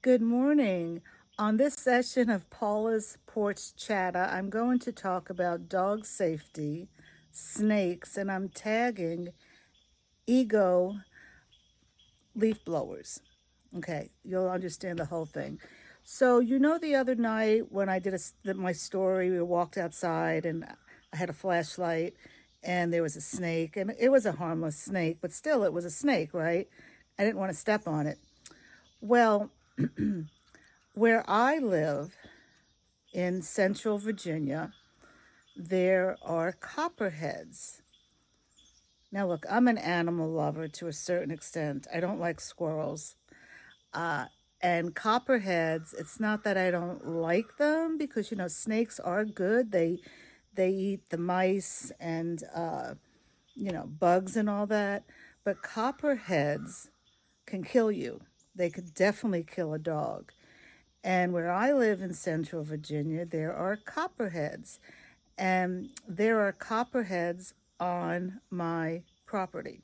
Good morning. On this session of Paula's Porch Chatter, I'm going to talk about dog safety, snakes, and I'm tagging ego leaf blowers. Okay, you'll understand the whole thing. So, the other night when I did my story, we walked outside and I had a flashlight and there was a snake, and it was a harmless snake, but still, it was a snake, right? I didn't want to step on it. Well, where I live in central Virginia, there are copperheads. Now, look, I'm an animal lover to a certain extent. I don't like squirrels. Uh, and copperheads, it's not that I don't like them because, snakes are good. They eat the mice and, bugs and all that. But copperheads can kill you. They could definitely kill a dog. And where I live in central Virginia, there are copperheads. And there are copperheads on my property.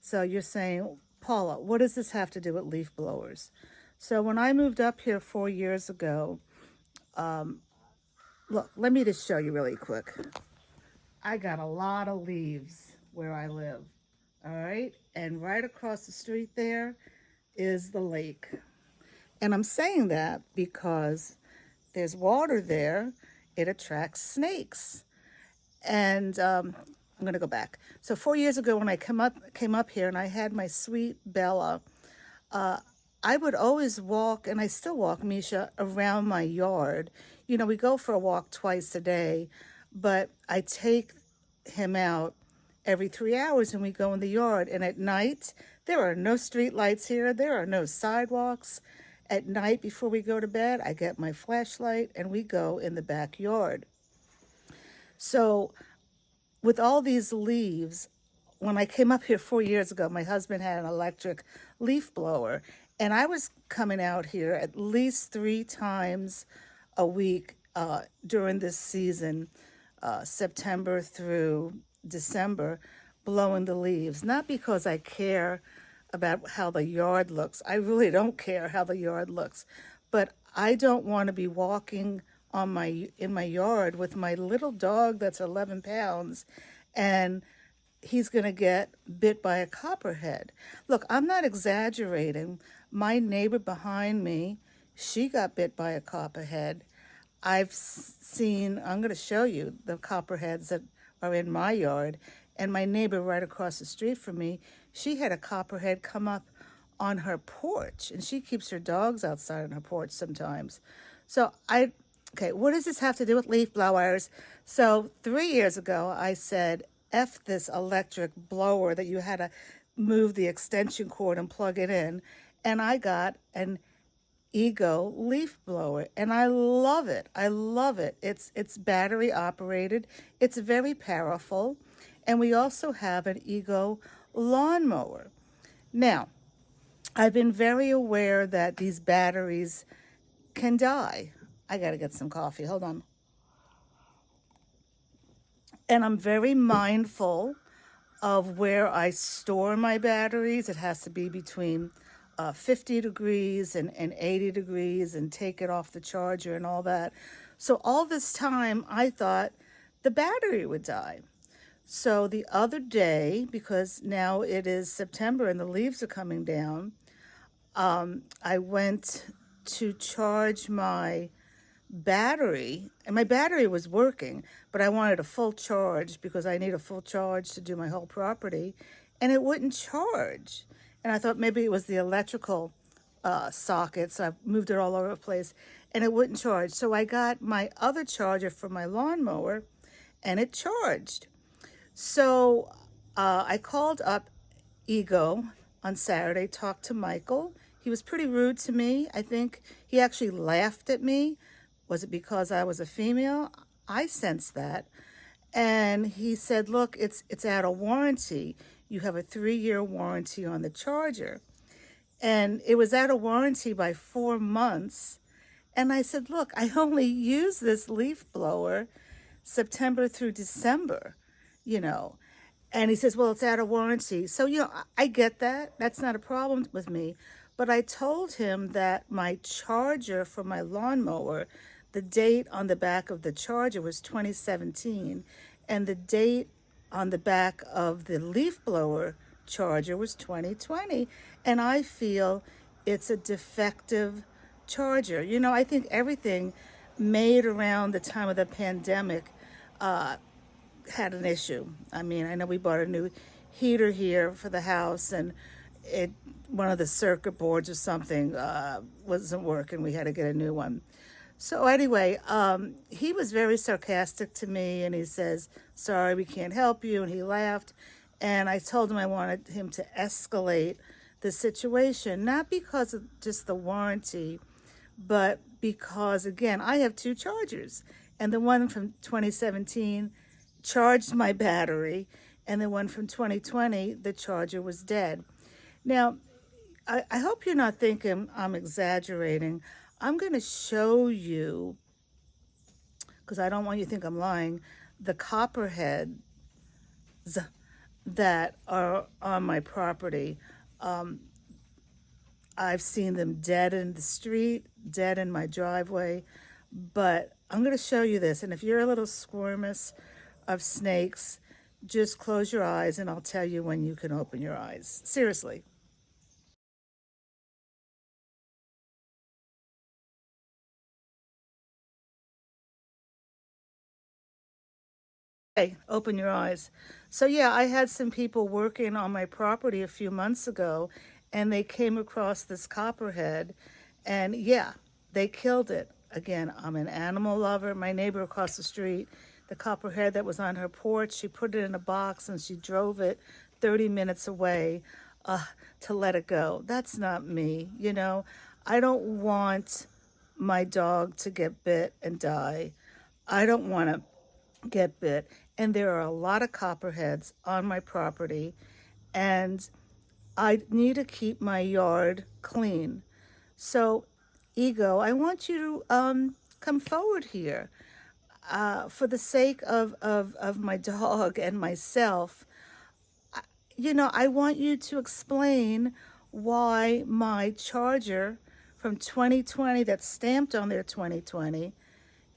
So you're saying, Paula, what does this have to do with leaf blowers? So when I moved up here 4 years ago, look, let me just show you really quick. I got a lot of leaves where I live. All right. And right across the street there is the lake. And I'm saying that because there's water there, it attracts snakes. And I'm going to go back. So 4 years ago, when I came up here, and I had my sweet Bella, I would always walk, and I still walk Misha around my yard. We go for a walk twice a day, but I take him out every 3 hours, and we go in the yard. And at night, there are no street lights here. There are no sidewalks. At night, before we go to bed, I get my flashlight, and we go in the backyard. So with all these leaves, when I came up here 4 years ago, my husband had an electric leaf blower, and I was coming out here at least 3 times a week during this season, September through December, blowing the leaves. Not because I care about how the yard looks. I really don't care how the yard looks, but I don't want to be walking in my yard with my little dog that's 11 pounds and he's going to get bit by a copperhead. Look, I'm not exaggerating. My neighbor behind me, she got bit by a copperhead. I've seen, I'm going to show you the copperheads that are in my yard. And my neighbor right across the street from me, she had a copperhead come up on her porch, and she keeps her dogs outside on her porch sometimes. So okay, what does this have to do with leaf blowers? So 3 years ago, I said, F this electric blower that you had to move the extension cord and plug it in. And I got an Ego leaf blower, and I love it. I love it. It's battery operated. It's very powerful. And we also have an Ego lawnmower. Now, I've been very aware that these batteries can die. I got to get some coffee. Hold on. And I'm very mindful of where I store my batteries. It has to be between 50 degrees and 80 degrees and take it off the charger and all that. So all this time, I thought the battery would die. So the other day, because now it is September and the leaves are coming down, I went to charge my battery, and my battery was working, but I wanted a full charge because I need a full charge to do my whole property, and it wouldn't charge. And I thought maybe it was the electrical socket, so I moved it all over the place, and it wouldn't charge. So I got my other charger for my lawnmower, and it charged. So I called up Ego on Saturday, talked to Michael. He was pretty rude to me. I think he actually laughed at me. Was it because I was a female? I sensed that. And he said, look, it's out of warranty. You have a 3-year warranty on the charger. And it was out of warranty by 4 months. And I said, look, I only use this leaf blower September through December, you know. And he says, well, it's out of warranty. So, I get that. That's not a problem with me. But I told him that my charger for my lawnmower, the date on the back of the charger was 2017, and the date on the back of the leaf blower charger was 2020. And I feel it's a defective charger. You know, I think everything made around the time of the pandemic had an issue. I mean, I know we bought a new heater here for the house, and it one of the circuit boards or something wasn't working. We had to get a new one. So anyway, he was very sarcastic to me, and he says, "Sorry, we can't help you," and he laughed. And I told him I wanted him to escalate the situation, not because of just the warranty, but because, again, I have two chargers, and the one from 2017 charged my battery, and the one from 2020, the charger was dead. Now, I hope you're not thinking I'm exaggerating. I'm going to show you, because I don't want you to think I'm lying, the copperheads that are on my property. I've seen them dead in the street, dead in my driveway, but I'm going to show you this. And if you're a little squirmous of snakes, just close your eyes and I'll tell you when you can open your eyes. Seriously. Okay, open your eyes. So yeah, I had some people working on my property a few months ago, and they came across this copperhead, and yeah, they killed it. Again, I'm an animal lover. My neighbor across the street, the copperhead that was on her porch, she put it in a box and she drove it 30 minutes away to let it go. That's not me, you know. I don't want my dog to get bit and die. I don't want to get bit. And there are a lot of copperheads on my property, and I need to keep my yard clean. So, Ego, I want you to come forward here. For the sake of my dog and myself, you know, I want you to explain why my charger from 2020 that's stamped on there 2020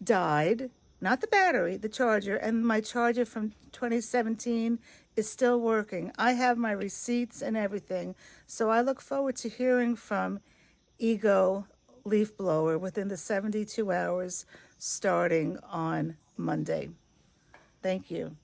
died, not the battery, the charger, and my charger from 2017 is still working. I have my receipts and everything. So I look forward to hearing from Ego Leaf Blower within the 72 hours starting on Monday. Thank you.